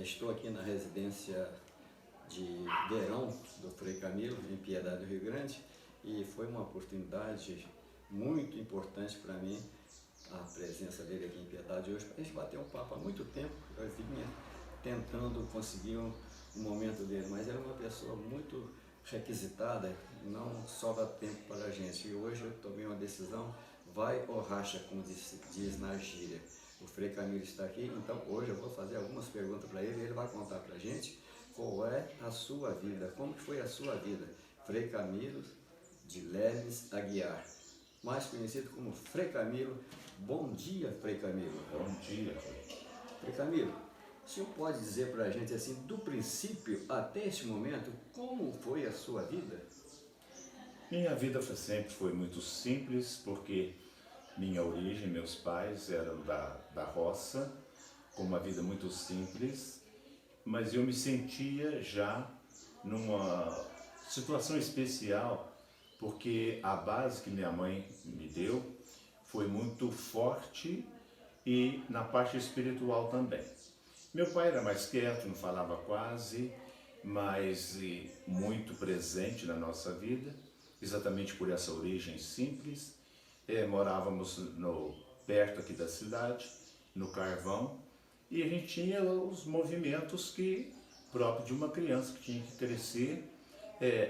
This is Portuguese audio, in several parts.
Estou aqui na residência de verão do Frei Camilo, em Piedade do Rio Grande, e foi uma oportunidade muito importante para mim a presença dele aqui em Piedade hoje, para a gente bater um papo. Há muito tempo eu vinha tentando conseguir um momento dele, mas era uma pessoa muito requisitada, não sobra tempo para a gente. E hoje eu tomei uma decisão, vai ou racha, como diz na gíria. O Frei Camilo está aqui, então hoje eu vou fazer algumas perguntas para ele, ele vai contar para a gente qual é a sua vida, como que foi a sua vida. Frei Camilo de Leles Aguiar, mais conhecido como Frei Camilo. Bom dia, Frei Camilo. Bom dia. Frei Camilo, o senhor pode dizer para a gente assim, do princípio até este momento, como foi a sua vida? Minha vida sempre foi muito simples, porque minha origem, meus pais eram da roça, com uma vida muito simples, mas eu me sentia já numa situação especial, porque a base que minha mãe me deu foi muito forte e na parte espiritual também. Meu pai era mais quieto, não falava quase, mas muito presente na nossa vida, exatamente por essa origem simples. Morávamos perto aqui da cidade, no Carvão, e a gente tinha os movimentos próprios de uma criança que tinha que crescer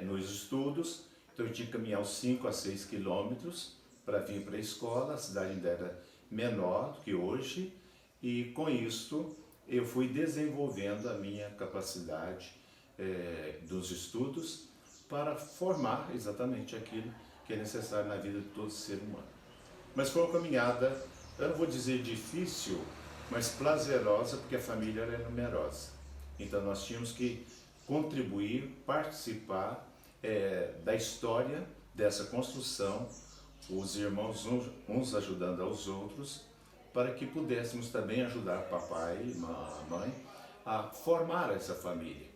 nos estudos. Então eu tinha que caminhar uns 5 a 6 quilômetros para vir para a escola. A cidade ainda era menor do que hoje, e com isso eu fui desenvolvendo a minha capacidade dos estudos para formar exatamente aquilo que é necessário na vida de todo ser humano. Mas foi uma caminhada, eu não vou dizer difícil, mas prazerosa, porque a família era numerosa. Então nós tínhamos que contribuir, participar da história dessa construção, os irmãos uns ajudando aos outros, para que pudéssemos também ajudar papai e mamãe a formar essa família,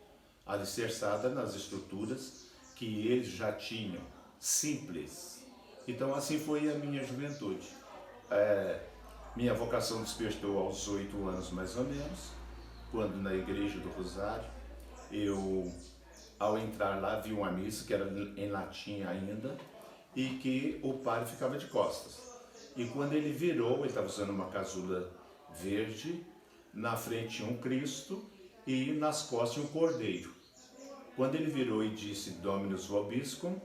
alicerçada nas estruturas que eles já tinham, simples. Então assim foi a minha juventude. Minha vocação despertou aos 8 anos mais ou menos, quando na igreja do Rosário, eu, ao entrar lá, vi uma missa que era em latim ainda, e que o padre ficava de costas. E quando ele virou, ele estava usando uma casula verde, na frente tinha um Cristo e nas costas tinha um cordeiro. Quando ele virou e disse Dominus Vobiscum,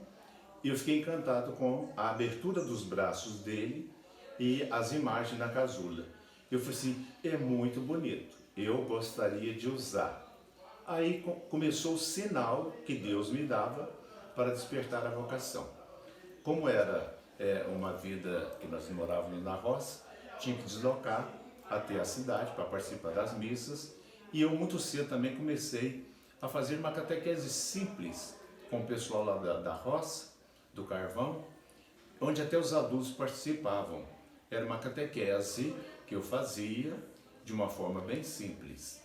eu fiquei encantado com a abertura dos braços dele e as imagens na casula. Eu falei assim, é muito bonito, eu gostaria de usar. Aí começou o sinal que Deus me dava para despertar a vocação. Como era uma vida que nós morávamos na roça, tinha que deslocar até a cidade para participar das missas, e eu muito cedo também comecei a fazer uma catequese simples com o pessoal lá da roça, do Carvão, onde até os adultos participavam. Era uma catequese que eu fazia de uma forma bem simples.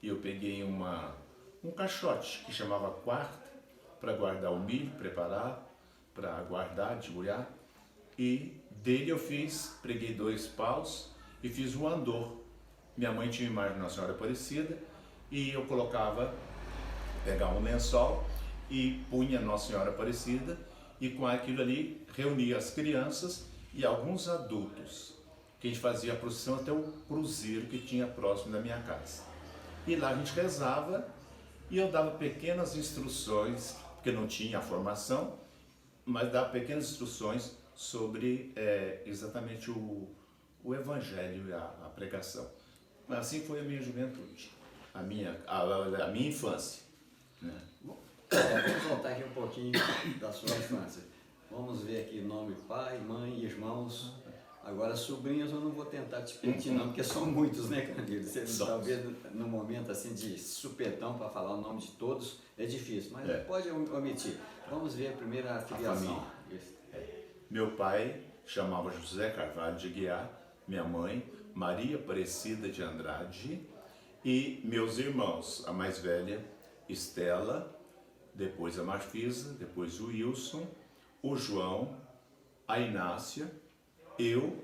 E eu peguei um caixote que chamava quarta, para guardar o milho, preparar, para guardar, debulhar. E dele eu preguei 2 paus e fiz um andor. Minha mãe tinha uma imagem de Nossa Senhora Aparecida, e eu pegava um lençol e punha Nossa Senhora Aparecida, e com aquilo ali reunia as crianças e alguns adultos, que a gente fazia a procissão até o cruzeiro que tinha próximo da minha casa. E lá a gente rezava, e eu dava pequenas instruções, porque não tinha a formação, mas dava pequenas instruções sobre exatamente o Evangelho e a pregação. Mas assim foi a minha juventude, a minha infância. Né? Vamos voltar aqui um pouquinho da sua infância. Vamos ver aqui nome: pai, mãe, irmãos. Agora, sobrinhos eu não vou tentar te pedir não, porque são muitos, né, Camilo? Você, talvez no momento assim de supetão para falar o nome de todos é difícil, mas pode omitir. Vamos ver a primeira filiação. Meu pai chamava José Carvalho de Aguiar, minha mãe Maria Aparecida de Andrade, e meus irmãos, a mais velha Estela, depois a Marfisa, depois o Wilson, o João, a Inácia, eu,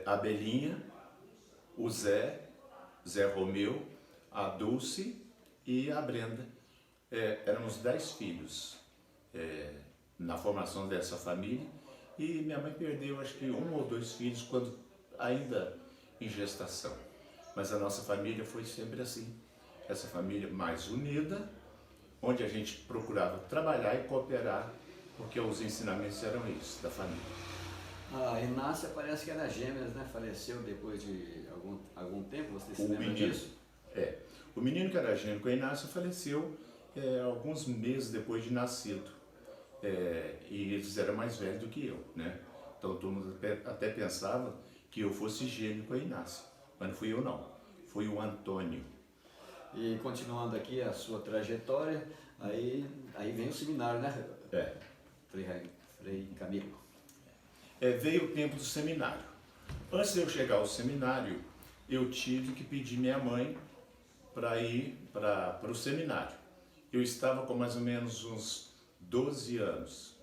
a Belinha, o Zé Romeu, a Dulce e a Brenda. Éramos 10 filhos na formação dessa família, e minha mãe perdeu acho que 1 ou 2 filhos quando ainda em gestação. Mas a nossa família foi sempre assim, essa família mais unida, onde a gente procurava trabalhar e cooperar, porque os ensinamentos eram esses da família. A Inácia parece que era gêmeas, né? Faleceu depois de algum tempo, você se O lembra menino, disso? o menino que era gêmeo com a Inácia faleceu alguns meses depois de nascido. E eles eram mais velhos do que eu, né? Então todo mundo até pensava que eu fosse gêmeo com a Inácia, mas não fui eu não, foi o Antônio. E continuando aqui a sua trajetória, aí vem o seminário, né? Frei Camilo. Veio o tempo do seminário. Antes de eu chegar ao seminário, eu tive que pedir minha mãe para ir para o seminário. Eu estava com mais ou menos uns 12 anos.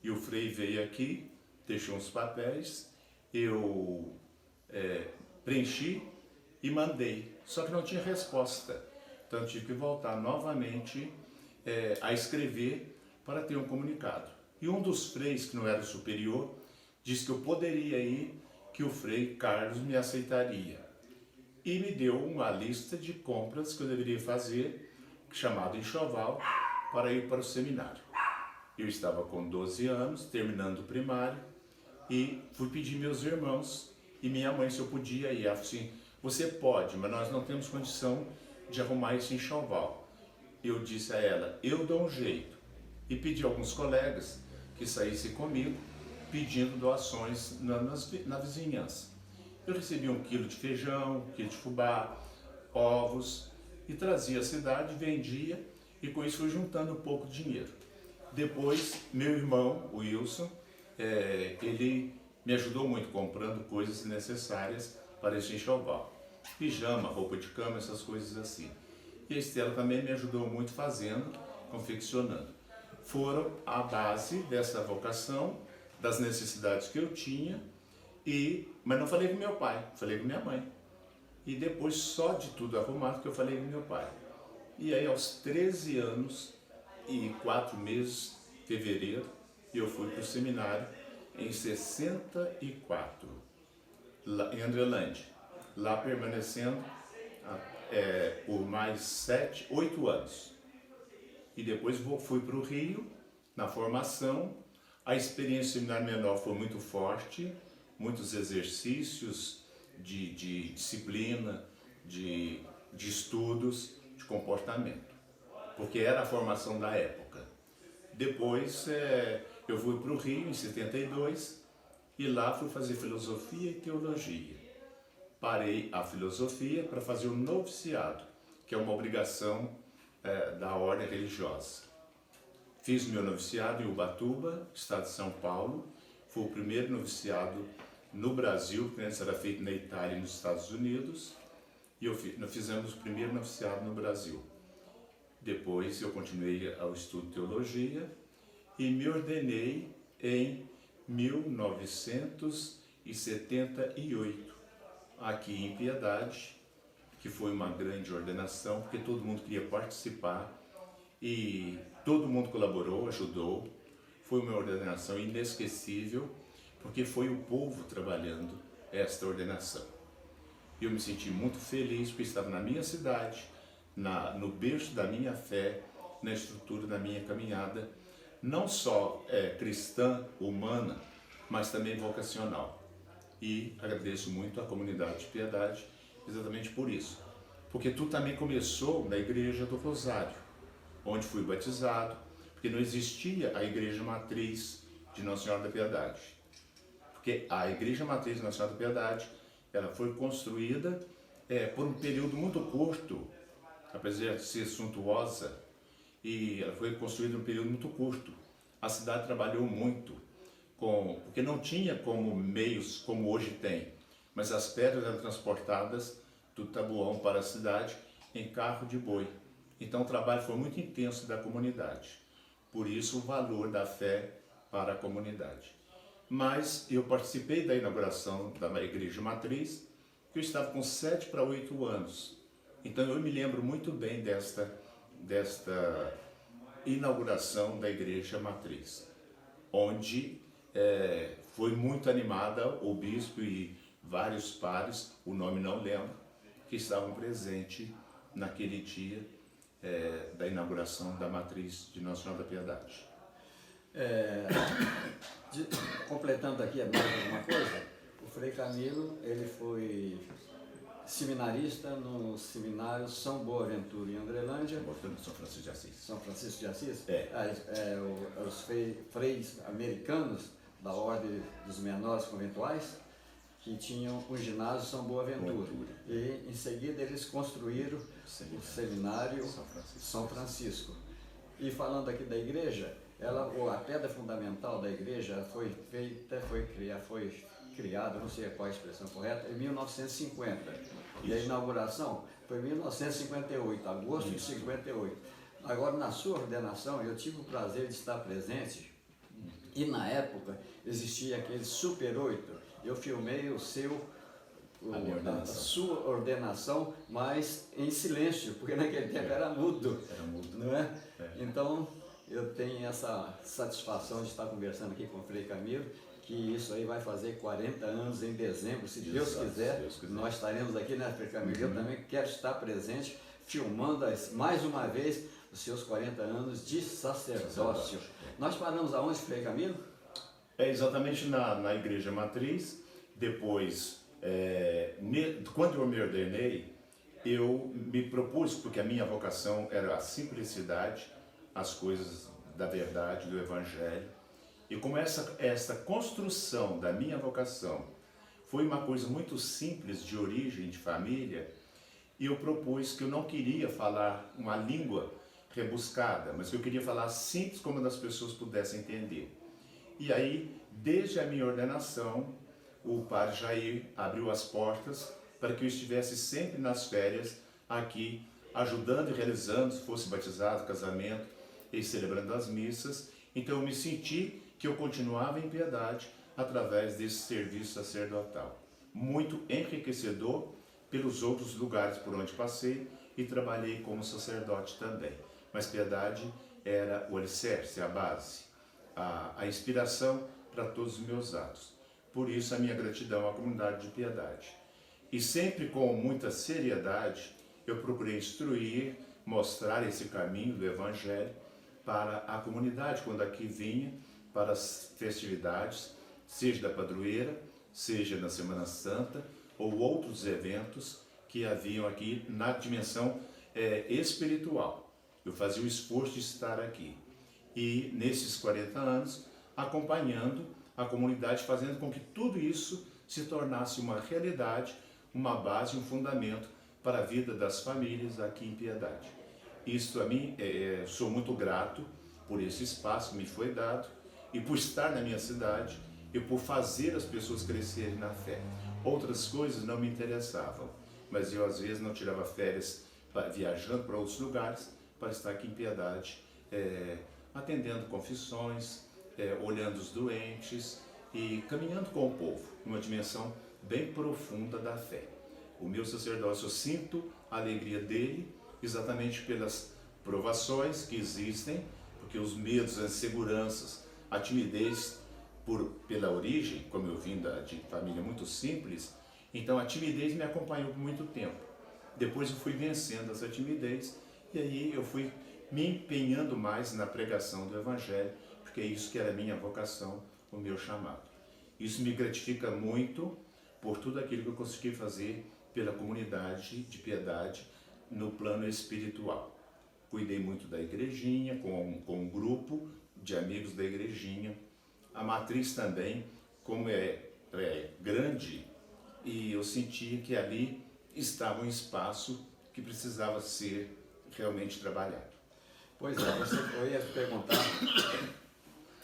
E o Frei veio aqui, deixou uns papéis, eu preenchi e mandei. Só que não tinha resposta. Então eu tive que voltar novamente a escrever para ter um comunicado. E um dos freis, que não era superior, disse que eu poderia ir, que o Frei Carlos me aceitaria. E me deu uma lista de compras que eu deveria fazer, chamado enxoval, para ir para o seminário. Eu estava com 12 anos, terminando o primário, e fui pedir meus irmãos e minha mãe se eu podia ir. Ela falou assim, você pode, mas nós não temos condição de arrumar esse enxoval. Eu disse a ela, eu dou um jeito. E pedi a alguns colegas que saíssem comigo, pedindo doações na vizinhança. Eu recebi 1 quilo de feijão, 1 quilo de fubá, ovos, e trazia à cidade, vendia, e com isso fui juntando um pouco de dinheiro. Depois, meu irmão, o Wilson, ele me ajudou muito comprando coisas necessárias para esse enxoval. Pijama, roupa de cama, essas coisas assim. E a Estela também me ajudou muito fazendo, confeccionando. Foram a base dessa vocação, das necessidades que eu tinha, mas não falei com meu pai, falei com minha mãe. E depois, só de tudo arrumado, que eu falei com meu pai. E aí, aos 13 anos e 4 meses, fevereiro, eu fui para o seminário em 64, lá em Andrelândia. Lá permanecendo por mais 8 anos. E depois fui para o Rio, na formação. A experiência seminário menor foi muito forte, muitos exercícios de disciplina, de estudos, de comportamento, porque era a formação da época. Depois eu fui para o Rio em 72 e lá fui fazer filosofia e teologia. Parei a filosofia para fazer o noviciado, que é uma obrigação da ordem religiosa. Fiz meu noviciado em Ubatuba, estado de São Paulo. Foi o primeiro noviciado no Brasil, que antes era feito na Itália e nos Estados Unidos. E nós fizemos o primeiro noviciado no Brasil. Depois eu continuei ao estudo de teologia e me ordenei em 1978, aqui em Piedade, que foi uma grande ordenação, porque todo mundo queria participar e todo mundo colaborou, ajudou. Foi uma ordenação inesquecível, porque foi o povo trabalhando esta ordenação. Eu me senti muito feliz porque estava na minha cidade, no berço da minha fé, na estrutura da minha caminhada, não só cristã, humana, mas também vocacional. E agradeço muito à comunidade de Piedade exatamente por isso. Porque tudo também começou na Igreja do Rosário, onde fui batizado, porque não existia a Igreja Matriz de Nossa Senhora da Piedade. Porque a Igreja Matriz de Nossa Senhora da Piedade, ela foi construída por um período muito curto, apesar de ser suntuosa, e ela foi construída em um período muito curto. A cidade trabalhou muito, porque não tinha como meios como hoje tem, mas as pedras eram transportadas do Taboão para a cidade em carro de boi. Então o trabalho foi muito intenso da comunidade, por isso o valor da fé para a comunidade. Mas eu participei da inauguração da Igreja Matriz, que eu estava com 7 para 8 anos, Então eu me lembro muito bem desta inauguração da Igreja Matriz, onde foi muito animada o bispo e vários pares, o nome não lembro, que estavam presentes naquele dia da inauguração da Matriz de Nossa Senhora da Piedade. Completando aqui mais alguma coisa, o Frei Camilo, ele foi seminarista no seminário São Boaventura em Andrelândia. São Francisco de Assis. São Francisco de Assis? Os freis americanos da Ordem dos Menores Conventuais, que tinham o ginásio São Boaventura. E em seguida eles construíram o seminário São Francisco. E falando aqui da igreja, a pedra fundamental da igreja foi criada, não sei qual a expressão correta, em 1950. E a inauguração foi em 1958, agosto de 58. Agora, na sua ordenação, eu tive o prazer de estar presente, e na época existia aquele Super 8. Eu filmei a sua ordenação, mas em silêncio, porque naquele tempo era mudo. Não é? Então, eu tenho essa satisfação de estar conversando aqui com o Frei Camilo, que isso aí vai fazer 40 anos em dezembro, se Deus quiser. Nós estaremos aqui, né, Frei Camilo? Eu também quero estar presente, filmando mais uma vez os seus 40 anos de sacerdócio. Nós paramos aonde, Frei Camilo? Exatamente na Igreja Matriz. Depois, quando eu me ordenei, eu me propus, porque a minha vocação era a simplicidade, as coisas da verdade, do Evangelho. E como essa construção da minha vocação foi uma coisa muito simples, de origem, de família, e eu propus que eu não queria falar uma língua rebuscada, mas que eu queria falar simples como as pessoas pudessem entender. E aí, desde a minha ordenação, o padre Jair abriu as portas para que eu estivesse sempre nas férias aqui, ajudando e realizando, se fosse batizado, casamento, e celebrando as missas. Então eu me senti que eu continuava em Piedade através desse serviço sacerdotal. Muito enriquecedor pelos outros lugares por onde passei e trabalhei como sacerdote também. Mas Piedade era o alicerce, a base, a inspiração para todos os meus atos. Por isso a minha gratidão à comunidade de Piedade. E sempre com muita seriedade eu procurei instruir, mostrar esse caminho do Evangelho para a comunidade quando aqui vinha, para as festividades, seja da padroeira, seja na Semana Santa ou outros eventos que haviam aqui na dimensão espiritual. Eu fazia o esforço de estar aqui. E nesses 40 anos, acompanhando a comunidade, fazendo com que tudo isso se tornasse uma realidade, uma base, um fundamento para a vida das famílias aqui em Piedade. Isso a mim, sou muito grato por esse espaço que me foi dado e por estar na minha cidade e por fazer as pessoas crescerem na fé. Outras coisas não me interessavam, mas eu às vezes não tirava férias viajando para outros lugares para estar aqui em Piedade, atendendo confissões, olhando os doentes e caminhando com o povo, numa dimensão bem profunda da fé. O meu sacerdócio, eu sinto a alegria dele exatamente pelas provações que existem, porque os medos, as inseguranças, a timidez pela origem, como eu vim de família muito simples, então a timidez me acompanhou por muito tempo. Depois eu fui vencendo essa timidez e aí eu fui me empenhando mais na pregação do Evangelho, porque é isso que era a minha vocação, o meu chamado. Isso me gratifica muito por tudo aquilo que eu consegui fazer pela comunidade de Piedade no plano espiritual. Cuidei muito da igrejinha, com um grupo de amigos da igrejinha. A matriz também, como é grande, e eu sentia que ali estava um espaço que precisava ser realmente trabalhado. Pois é, eu ia perguntar,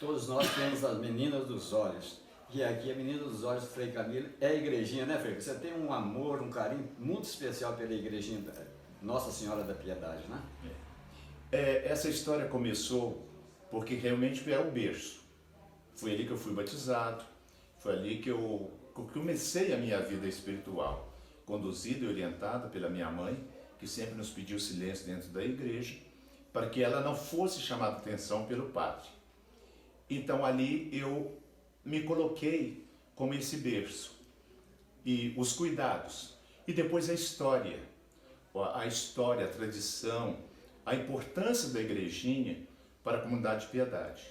todos nós temos as meninas dos olhos, e aqui a menina dos olhos do Frei Camilo é a igrejinha, né, Frei? Você tem um amor, um carinho muito especial pela igrejinha Nossa Senhora da Piedade, né? Essa história começou porque realmente é o berço. Foi ali que eu fui batizado, foi ali que eu comecei a minha vida espiritual, conduzido e orientado pela minha mãe, que sempre nos pediu silêncio dentro da igreja, para que ela não fosse chamada atenção pelo padre. Então ali eu me coloquei como esse berço, e os cuidados, e depois a história, a tradição, a importância da igrejinha para a comunidade de Piedade.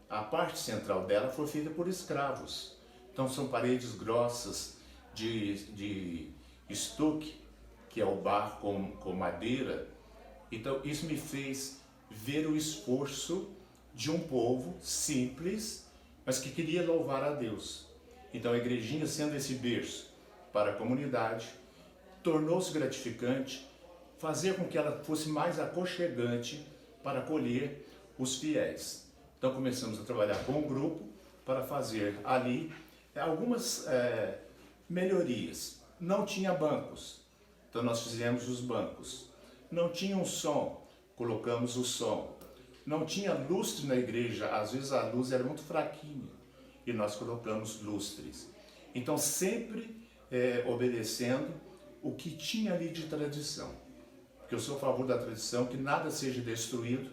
A parte central dela foi feita por escravos, então são paredes grossas de estuque, que é o barro com madeira. Então isso me fez ver o esforço de um povo simples, mas que queria louvar a Deus. Então a igrejinha, sendo esse berço para a comunidade, tornou-se gratificante fazer com que ela fosse mais aconchegante para acolher os fiéis. Então começamos a trabalhar com o grupo para fazer ali algumas melhorias. Não tinha bancos, então nós fizemos os bancos. Não tinha um som, colocamos o som. Não tinha lustre na igreja, às vezes a luz era muito fraquinha e nós colocamos lustres. Então sempre obedecendo o que tinha ali de tradição. Porque eu sou a favor da tradição, que nada seja destruído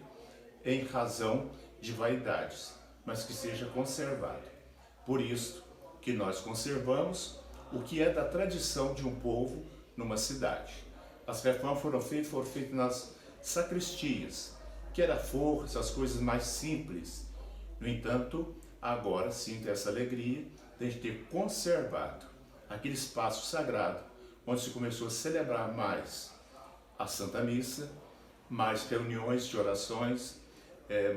em razão de vaidades, mas que seja conservado. Por isso que nós conservamos o que é da tradição de um povo numa cidade. As reformas foram feitas nas sacristias, que era forra, essas coisas mais simples. No entanto, agora sinto essa alegria de ter conservado aquele espaço sagrado, onde se começou a celebrar mais a Santa Missa, mais reuniões de orações,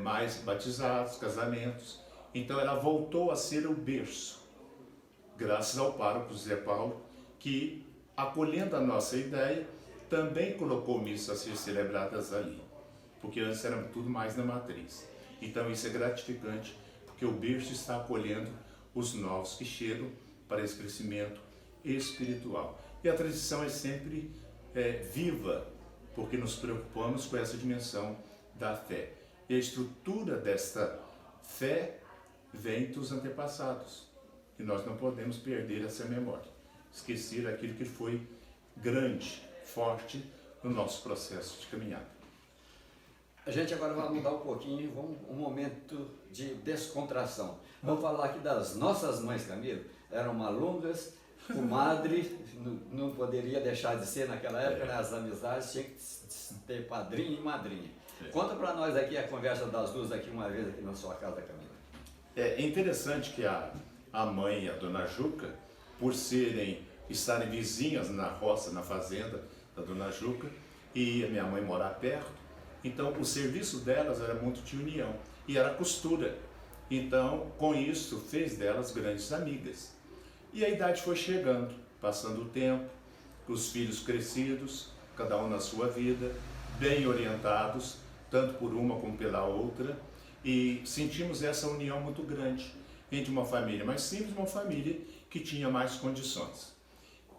mais batizados, casamentos. Então ela voltou a ser o berço, graças ao pároco José Paulo, que, acolhendo a nossa ideia, também colocou missas a ser celebradas ali, porque antes era tudo mais na matriz. Então isso é gratificante, porque o berço está acolhendo os novos que chegam para esse crescimento espiritual. E a tradição é sempre viva, porque nos preocupamos com essa dimensão da fé. E a estrutura desta fé vem dos antepassados, e nós não podemos perder essa memória, esquecer aquilo que foi grande, forte no nosso processo de caminhada. A gente agora vai mudar um pouquinho, um momento de descontração. Vamos falar aqui das nossas mães, Camilo. Eram malungas, comadre, não poderia deixar de ser naquela época, né? As amizades tinham que ter padrinho e madrinha. Conta para nós aqui a conversa das duas aqui uma vez aqui na sua casa, Camilo. É interessante que a mãe e a dona Juca, por estarem vizinhas na roça, na fazenda da dona Juca, e a minha mãe morar perto, então o serviço delas era muito de união, e era costura. Então, com isso, fez delas grandes amigas. E a idade foi chegando, passando o tempo, os filhos crescidos, cada um na sua vida, bem orientados, tanto por uma como pela outra, e sentimos essa união muito grande entre uma família mais simples e uma família que tinha mais condições.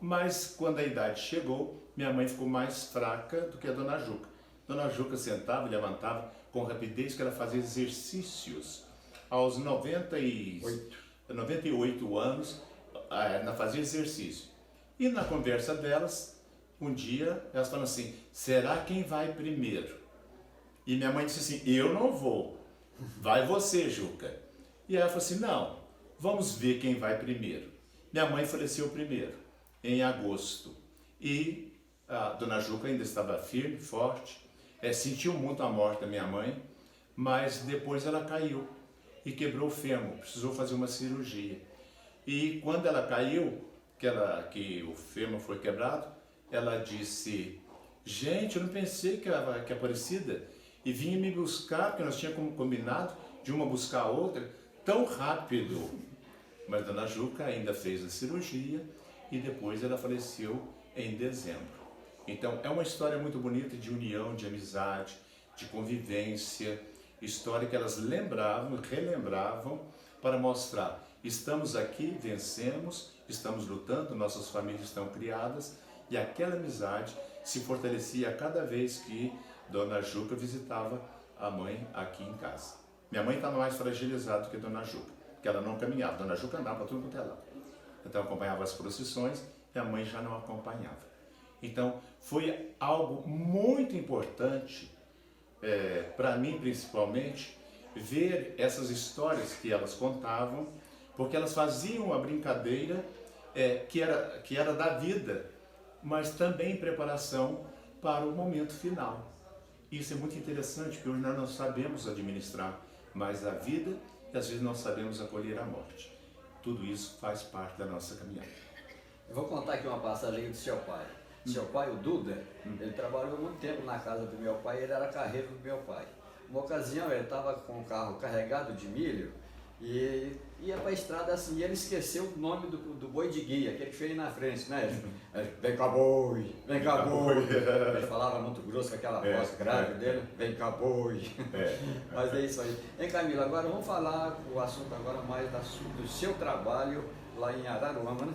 Mas quando a idade chegou, minha mãe ficou mais fraca do que a dona Juca. Dona Juca sentava e levantava com rapidez, que ela fazia exercícios. Aos 98 anos, ela fazia exercício. E na conversa delas, um dia, elas falaram assim: será quem vai primeiro? E minha mãe disse assim: eu não vou, vai você, Juca. E ela falou assim: não, vamos ver quem vai primeiro. Minha mãe faleceu primeiro, em agosto. E a dona Juca ainda estava firme, forte, sentiu muito a morte da minha mãe, mas depois ela caiu e quebrou o fêmur, precisou fazer uma cirurgia. E quando ela caiu, que o fêmur foi quebrado, ela disse: gente, eu não pensei que a Aparecida e vinha me buscar, porque nós tínhamos combinado de uma buscar a outra tão rápido. Mas dona Juca ainda fez a cirurgia e depois ela faleceu em dezembro. Então é uma história muito bonita de união, de amizade, de convivência, história que elas lembravam e relembravam para mostrar: estamos aqui, vencemos, estamos lutando, nossas famílias estão criadas, e aquela amizade se fortalecia a cada vez que dona Juca visitava a mãe aqui em casa. Minha mãe estava mais fragilizada do que dona Juca, porque ela não caminhava. Dona Juca andava para tudo quanto é lado. Então acompanhava as procissões e a mãe já não acompanhava. Então, foi algo muito importante, para mim principalmente, ver essas histórias que elas contavam, porque elas faziam uma brincadeira que era da vida, mas também em preparação para o momento final. Isso é muito interessante, porque hoje nós não sabemos administrar mais a vida e às vezes não sabemos acolher a morte. Tudo isso faz parte da nossa caminhada. Eu vou contar aqui uma passagem do seu pai. Seu pai, o Duda, ele trabalhou muito tempo na casa do meu pai, ele era carreiro do meu pai. Uma ocasião ele estava com o carro carregado de milho e ia para a estrada assim, e ele esqueceu o nome do boi de guia, aquele que veio na frente, né? Vem cá boi, vem cá boi. Ele falava muito grosso com aquela voz grave dele, vem cá boi. Mas é isso aí. Hein, Camilo, agora vamos falar o assunto agora mais do seu trabalho lá em Araruama, né?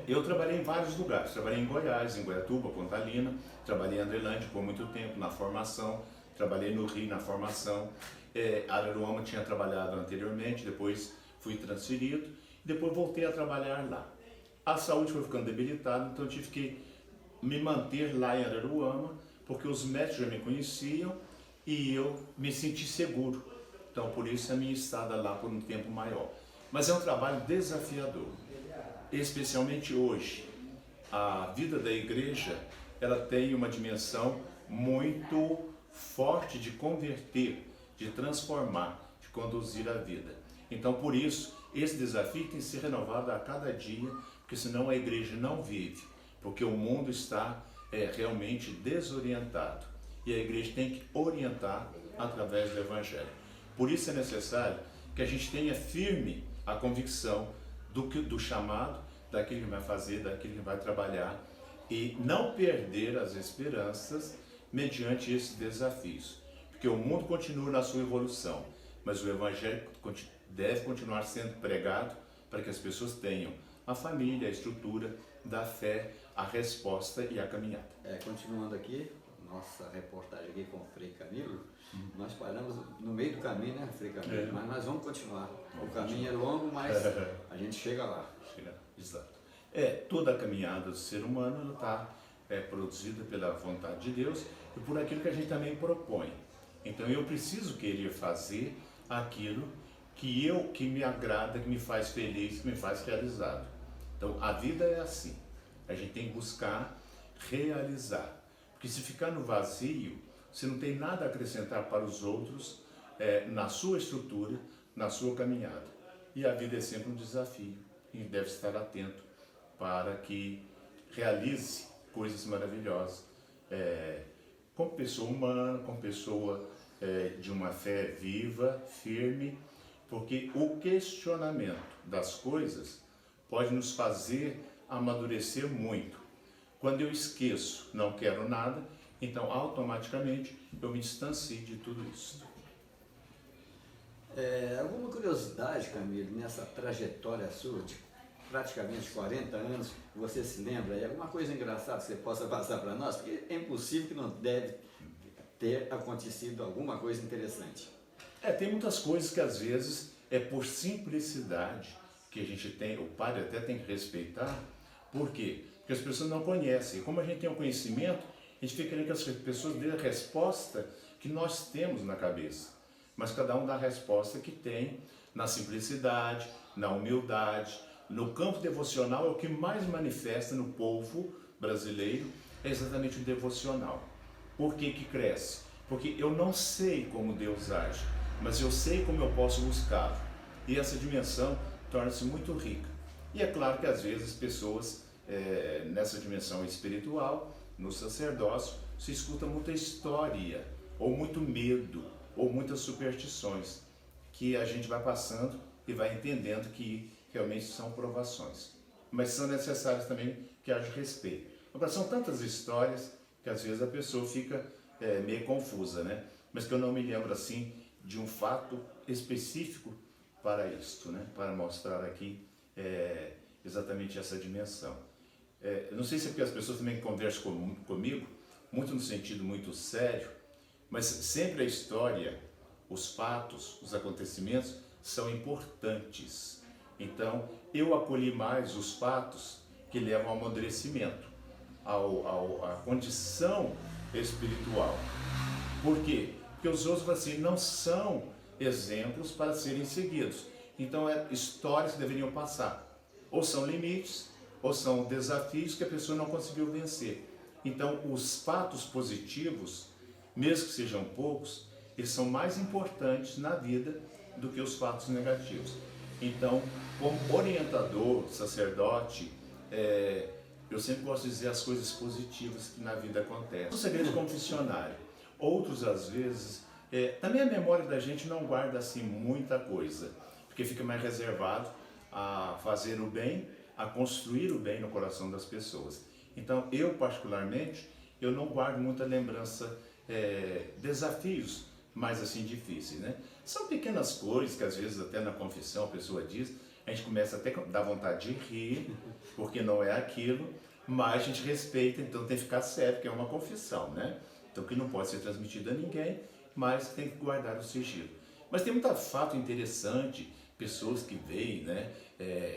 Eu trabalhei em vários lugares, trabalhei em Goiás, em Goiatuba, Pontalina, trabalhei em Andrelândia por muito tempo na formação, trabalhei no Rio na formação, Araruama tinha trabalhado anteriormente, depois fui transferido e depois voltei a trabalhar lá. A saúde foi ficando debilitada, então eu tive que me manter lá em Araruama, porque os médicos já me conheciam e eu me senti seguro. Então por isso a minha estada lá por um tempo maior. Mas é um trabalho desafiador. Especialmente hoje, a vida da igreja, ela tem uma dimensão muito forte de converter, de transformar, de conduzir a vida. Então, por isso, esse desafio tem que ser renovado a cada dia, porque senão a igreja não vive, porque o mundo está realmente desorientado. E a igreja tem que orientar através do Evangelho. Por isso é necessário que a gente tenha firme a convicção do chamado, daquilo que vai fazer, daquilo que vai trabalhar e não perder as esperanças mediante esses desafios. Porque o mundo continua na sua evolução, mas o Evangelho deve continuar sendo pregado para que as pessoas tenham a família, a estrutura da fé, a resposta e a caminhada. Continuando aqui, nossa reportagem aqui com o Frei Camilo, nós paramos no meio do caminho, né, Frei Camilo? Mas nós vamos continuar. O caminho é longo, mas a gente chega lá. Exato. Toda a caminhada do ser humano está produzida pela vontade de Deus e por aquilo que a gente também propõe. Então eu preciso querer fazer aquilo que me agrada, que me faz feliz, que me faz realizado. Então a vida é assim. A gente tem que buscar realizar. Porque se ficar no vazio, você não tem nada a acrescentar para os outros na sua estrutura, na sua caminhada. E a vida é sempre um desafio e deve estar atento para que realize coisas maravilhosas como pessoa humana, como pessoa de uma fé viva, firme, porque o questionamento das coisas pode nos fazer amadurecer muito. Quando eu esqueço, não quero nada, então automaticamente eu me distancio de tudo isso. Alguma curiosidade, Camilo, nessa trajetória sua de praticamente 40 anos, você se lembra? E alguma coisa engraçada que você possa passar para nós? Porque é impossível que não deve ter acontecido alguma coisa interessante. Tem muitas coisas que às vezes é por simplicidade que a gente tem, o padre até tem que respeitar. Por quê? Porque as pessoas não conhecem. E como a gente tem o conhecimento, a gente fica querendo que as pessoas dêem a resposta que nós temos na cabeça. Mas cada um dá a resposta que tem na simplicidade, na humildade. No campo devocional é o que mais manifesta no povo brasileiro, é exatamente o devocional. Por que que cresce? Porque eu não sei como Deus age, mas eu sei como eu posso buscá-lo. E essa dimensão torna-se muito rica. E é claro que às vezes as pessoas, nessa dimensão espiritual, no sacerdócio, se escuta muita história, ou muito medo, ou muitas superstições, que a gente vai passando e vai entendendo que realmente são provações. Mas são necessárias também que haja respeito. Agora, são tantas histórias que às vezes a pessoa fica meio confusa, né? Mas que eu não me lembro assim de um fato específico para isto, né? Para mostrar aqui exatamente essa dimensão. Não sei se é porque as pessoas também conversam comigo, muito no sentido muito sério, mas sempre a história, os fatos, os acontecimentos são importantes. Então, eu acolhi mais os fatos que levam ao amadurecimento. à condição espiritual. Por quê? Porque os outros assim, não são exemplos para serem seguidos. Então, histórias que deveriam passar. Ou são limites, ou são desafios que a pessoa não conseguiu vencer. Então, os fatos positivos, mesmo que sejam poucos, eles são mais importantes na vida do que os fatos negativos. Então, como orientador, sacerdote, eu sempre gosto de dizer as coisas positivas que na vida acontecem. Um segredo confessionário. Outros, às vezes, também a memória da gente não guarda assim muita coisa, porque fica mais reservado a fazer o bem, a construir o bem no coração das pessoas. Então, eu particularmente, eu não guardo muita lembrança, desafios mais assim difíceis, né? São pequenas coisas que às vezes até na confissão a pessoa diz, a gente começa até a dar vontade de rir, porque não é aquilo, mas a gente respeita, então tem que ficar sério, que é uma confissão, né? Então que não pode ser transmitido a ninguém, mas tem que guardar o sigilo. Mas tem muito fato interessante, pessoas que veem, né,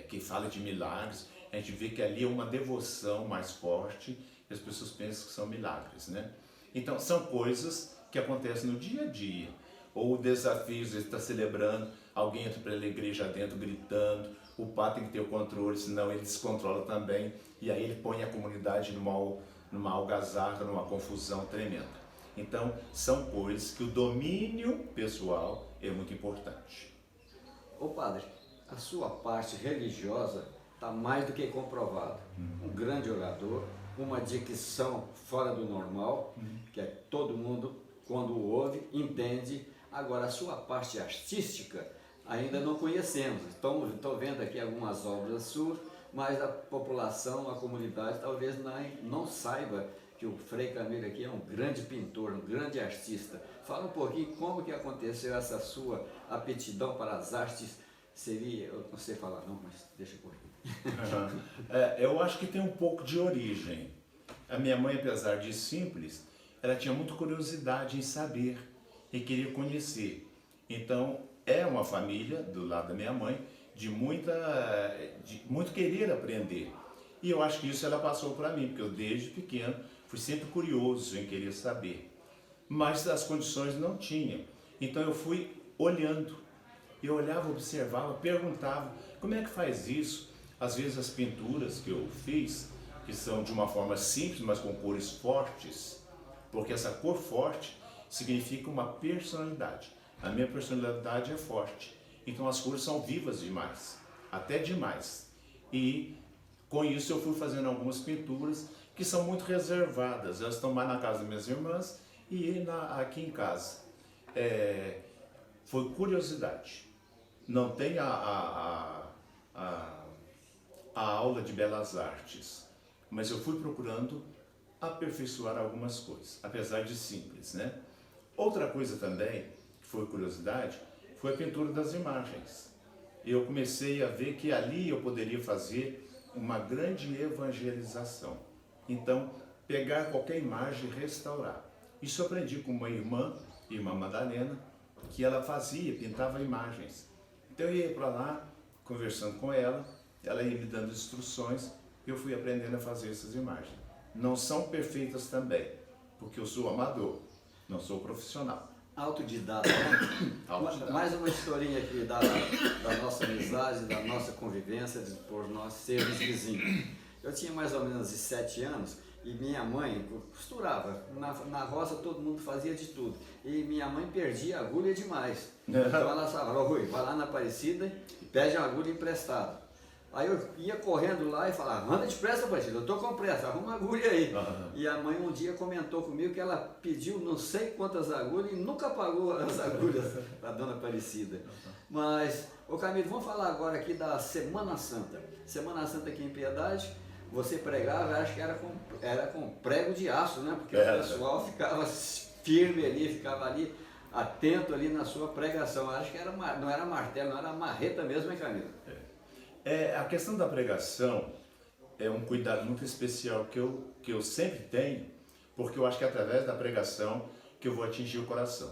que falam de milagres, a gente vê que ali é uma devoção mais forte, e as pessoas pensam que são milagres, né? Então são coisas que acontecem no dia a dia, ou desafios, ele está celebrando, alguém entra pela igreja dentro gritando, o padre tem que ter o controle, senão ele descontrola também, e aí ele põe a comunidade numa algazarra, numa confusão tremenda. Então, são coisas que o domínio pessoal é muito importante. Ô padre, a sua parte religiosa está mais do que comprovada. Um grande orador, uma dicção fora do normal, que é todo mundo, quando ouve, entende. Agora, a sua parte artística ainda não conhecemos. Estou vendo aqui algumas obras suas, mas a população, a comunidade, talvez não saiba que o Frei Camilo aqui é um grande pintor, um grande artista. Fala um pouquinho como que aconteceu essa sua aptidão para as artes. Seria, eu não sei falar não, mas deixa por aqui. Eu acho que tem um pouco de origem. A minha mãe, apesar de simples, ela tinha muita curiosidade em saber e queria conhecer. Então, é uma família, do lado da minha mãe, de muito querer aprender. E eu acho que isso ela passou para mim, porque eu desde pequeno fui sempre curioso em querer saber. Mas as condições não tinham. Então eu fui olhando. Eu olhava, observava, perguntava, como é que faz isso? Às vezes as pinturas que eu fiz, que são de uma forma simples, mas com cores fortes, porque essa cor forte significa uma personalidade. A minha personalidade é forte. Então as cores são vivas demais, até demais. E com isso eu fui fazendo algumas pinturas que são muito reservadas. Elas estão mais na casa das minhas irmãs e aqui em casa. Foi curiosidade. Não tem a aula de belas artes, mas eu fui procurando aperfeiçoar algumas coisas, apesar de simples, né? Outra coisa também, que foi curiosidade, foi a pintura das imagens. Eu comecei a ver que ali eu poderia fazer uma grande evangelização. Então, pegar qualquer imagem e restaurar. Isso eu aprendi com uma irmã Madalena, que ela pintava imagens. Então eu ia para lá, conversando com ela ia me dando instruções, eu fui aprendendo a fazer essas imagens. Não são perfeitas também, porque eu sou amador, não sou profissional. Autodidata, né? Autodidata. Mais uma historinha aqui da nossa amizade, da nossa convivência, por nós sermos vizinhos. Eu tinha mais ou menos 7 anos e minha mãe costurava. Na roça todo mundo fazia de tudo. E minha mãe perdia agulha demais. Então ela falava, Rui, vai lá na Aparecida e pede uma agulha emprestada. Aí eu ia correndo lá e falava, manda depressa, Aparecida, eu estou com pressa, arruma uma agulha aí. E a mãe um dia comentou comigo que ela pediu não sei quantas agulhas e nunca pagou as agulhas para a dona Aparecida. Mas, ô Camilo, vamos falar agora aqui da Semana Santa. Semana Santa aqui em Piedade, você pregava, acho que era com prego de aço, né? Porque o pessoal ficava firme ali, ficava ali, atento ali na sua pregação. Acho que não era martelo, não era marreta mesmo, hein, Camilo? A questão da pregação é um cuidado muito especial que eu sempre tenho, porque eu acho que é através da pregação que eu vou atingir o coração.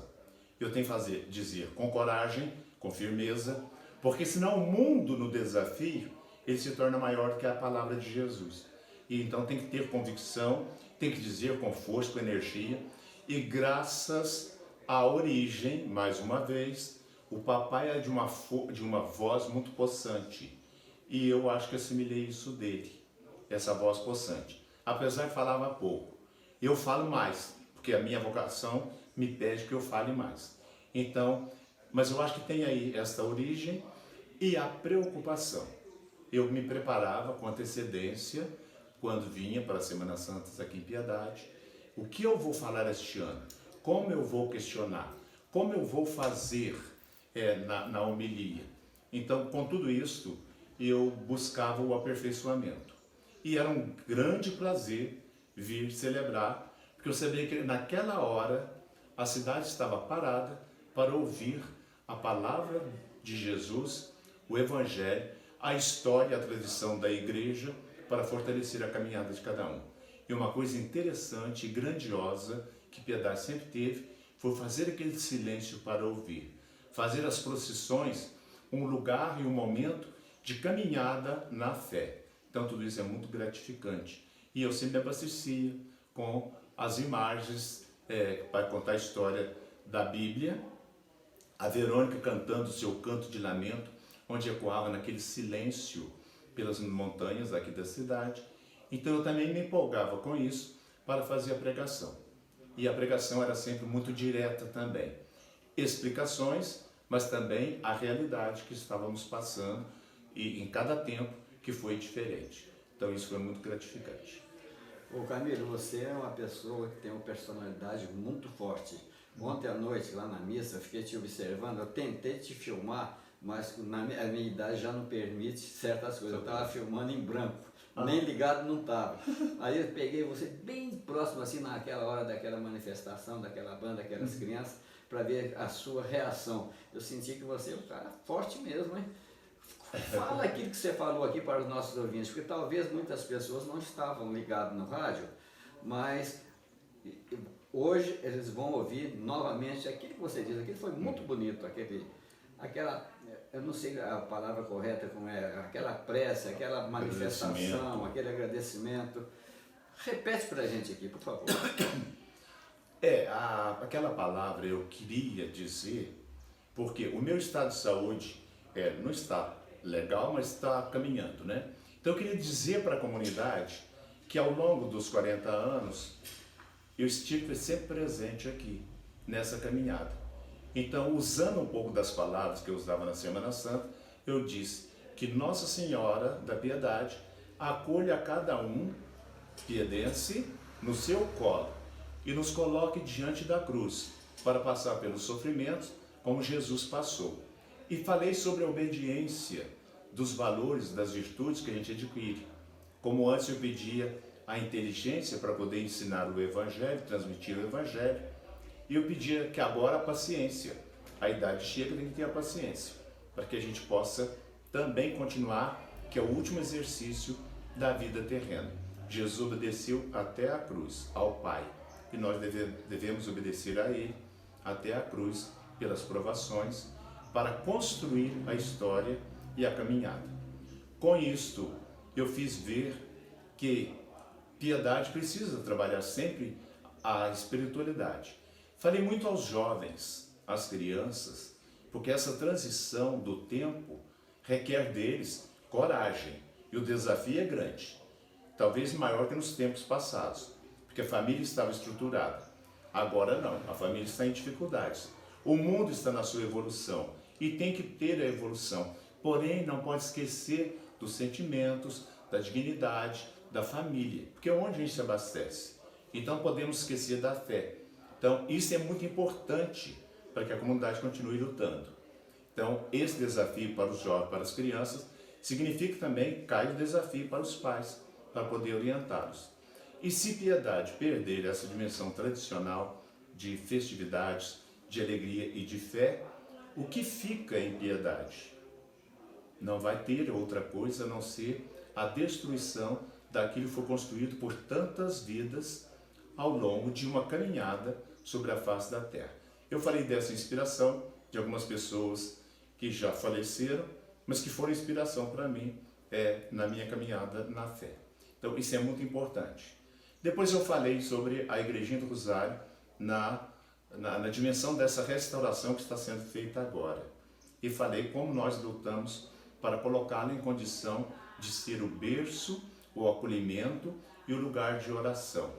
Eu tenho que dizer com coragem, com firmeza, porque senão o mundo no desafio, ele se torna maior do que a palavra de Jesus. E então tem que ter convicção, tem que dizer com força, com energia. E graças à origem, mais uma vez, o papai é de uma voz muito possante. E eu acho que assimilei isso dele, essa voz possante. Apesar de falava pouco. Eu falo mais, porque a minha vocação me pede que eu fale mais. Então, mas eu acho que tem aí esta origem e a preocupação. Eu me preparava com antecedência, quando vinha para as Semanas Santas aqui em Piedade. O que eu vou falar este ano? Como eu vou questionar? Como eu vou fazer na homilia? Então, com tudo isso, eu buscava o aperfeiçoamento. E era um grande prazer vir celebrar, porque eu sabia que naquela hora a cidade estava parada para ouvir a palavra de Jesus, o Evangelho, a história, a tradição da igreja, para fortalecer a caminhada de cada um. E uma coisa interessante e grandiosa que Piedade sempre teve foi fazer aquele silêncio para ouvir. Fazer as procissões um lugar e um momento de caminhada na fé. Então tudo isso é muito gratificante. E eu sempre me abastecia com as imagens para contar a história da Bíblia. A Verônica cantando o seu canto de lamento, onde ecoava naquele silêncio pelas montanhas aqui da cidade. Então eu também me empolgava com isso para fazer a pregação. E a pregação era sempre muito direta também. Explicações, mas também a realidade que estávamos passando e em cada tempo que foi diferente. Então isso foi muito gratificante. Ô Camilo, você é uma pessoa que tem uma personalidade muito forte. Ontem à noite, lá na missa, eu fiquei te observando, eu tentei te filmar, mas a minha idade já não permite certas coisas. Eu estava filmando em branco, nem ligado não estava. Aí eu peguei você bem próximo, assim, naquela hora daquela manifestação, daquela banda, daquelas crianças, para ver a sua reação. Eu senti que você é um cara forte mesmo, hein? Fala aquilo que você falou aqui para os nossos ouvintes, porque talvez muitas pessoas não estavam ligadas no rádio, mas hoje eles vão ouvir novamente aquilo que você diz. Aquilo foi muito bonito, aquela, eu não sei a palavra correta como é, aquela prece, aquela manifestação, aquele agradecimento. Repete para a gente aqui, por favor. Aquela palavra eu queria dizer, porque o meu estado de saúde não está legal, mas está caminhando, né? Então eu queria dizer para a comunidade que ao longo dos 40 anos eu estive sempre presente aqui, nessa caminhada. Então, usando um pouco das palavras que eu usava na Semana Santa, eu disse que Nossa Senhora da Piedade acolha cada um piedense no seu colo e nos coloque diante da cruz para passar pelos sofrimentos como Jesus passou. E falei sobre a obediência dos valores, das virtudes que a gente adquire. Como antes eu pedia a inteligência para poder ensinar o Evangelho, transmitir o Evangelho, e eu pedia que agora a paciência. A idade chega, tem que ter a paciência, para que a gente possa também continuar, que é o último exercício da vida terrena. Jesus obedeceu até a cruz, ao Pai, e nós devemos obedecer a Ele até a cruz, pelas provações, para construir a história e a caminhada. Com isto, eu fiz ver que Piedade precisa trabalhar sempre a espiritualidade. Falei muito aos jovens, às crianças, porque essa transição do tempo requer deles coragem, e o desafio é grande, talvez maior que nos tempos passados, porque a família estava estruturada. Agora não, a família está em dificuldades. O mundo está na sua evolução e tem que ter a evolução, porém não pode esquecer dos sentimentos, da dignidade, da família, porque é onde a gente se abastece. Então podemos esquecer da fé. Então isso é muito importante para que a comunidade continue lutando. Então esse desafio para os jovens, para as crianças, significa também que cai o desafio para os pais, para poder orientá-los. E se Piedade perder essa dimensão tradicional de festividades, de alegria e de fé, o que fica em Piedade? Não vai ter outra coisa a não ser a destruição daquilo que foi construído por tantas vidas ao longo de uma caminhada sobre a face da terra. Eu falei dessa inspiração de algumas pessoas que já faleceram, mas que foram inspiração para mim na minha caminhada na fé. Então isso é muito importante. Depois eu falei sobre a Igrejinha do Rosário na dimensão dessa restauração que está sendo feita agora. E falei como nós lutamos para colocá-la em condição de ser o berço, o acolhimento e o lugar de oração.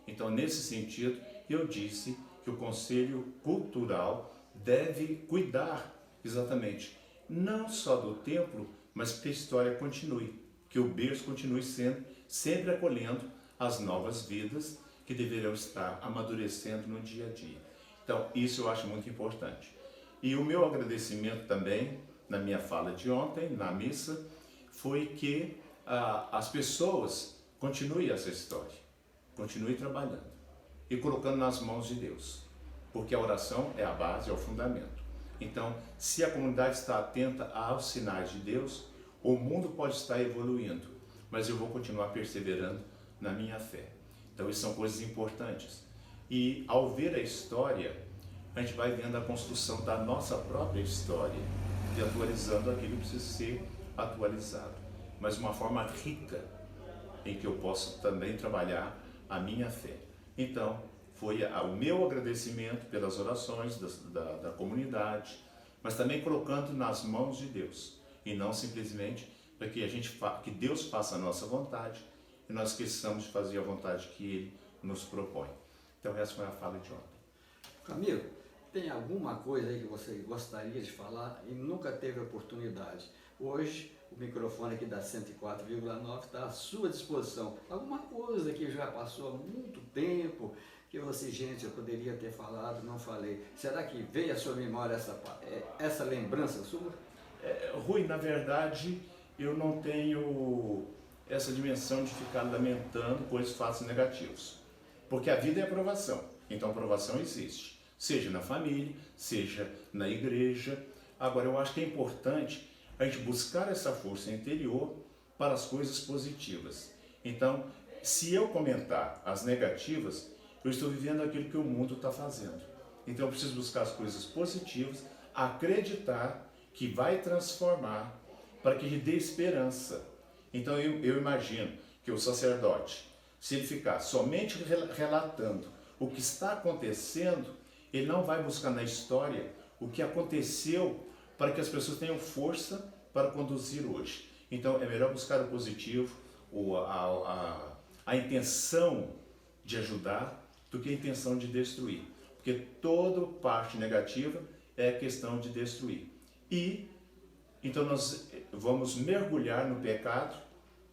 Então, nesse sentido, eu disse que o Conselho Cultural deve cuidar exatamente não só do templo, mas que a história continue, que o berço continue sendo sempre acolhendo as novas vidas que deverão estar amadurecendo no dia a dia. Então, isso eu acho muito importante. E o meu agradecimento também, na minha fala de ontem, na missa, foi que as pessoas continuem essa história, continuem trabalhando e colocando nas mãos de Deus, porque a oração é a base, é o fundamento. Então, se a comunidade está atenta aos sinais de Deus, o mundo pode estar evoluindo, mas eu vou continuar perseverando na minha fé. Então, isso são coisas importantes. E ao ver a história, a gente vai vendo a construção da nossa própria história e atualizando aquilo que precisa ser atualizado, mas de uma forma rica, em que eu posso também trabalhar a minha fé. Então, foi o meu agradecimento pelas orações da comunidade, mas também colocando nas mãos de Deus, e não simplesmente para que que Deus faça a nossa vontade e nós esqueçamos de fazer a vontade que Ele nos propõe. Então, essa foi a fala de ontem. Camilo, tem alguma coisa aí que você gostaria de falar e nunca teve oportunidade? Hoje, o microfone aqui da 104,9 está à sua disposição. Alguma coisa que já passou há muito tempo, que você, gente, eu poderia ter falado, não falei. Será que veio à sua memória essa lembrança sua? Rui, na verdade, eu não tenho essa dimensão de ficar lamentando coisas fatos negativos. Porque a vida é aprovação, então a aprovação existe. Seja na família, seja na igreja. Agora, eu acho que é importante a gente buscar essa força interior para as coisas positivas. Então, se eu comentar as negativas, eu estou vivendo aquilo que o mundo está fazendo. Então, eu preciso buscar as coisas positivas, acreditar que vai transformar, para que ele dê esperança. Então, eu imagino que o sacerdote, se ele ficar somente relatando o que está acontecendo, ele não vai buscar na história o que aconteceu para que as pessoas tenham força para conduzir hoje. Então, é melhor buscar o positivo, a intenção de ajudar, do que a intenção de destruir. Porque toda parte negativa é questão de destruir. E, então, nós vamos mergulhar no pecado,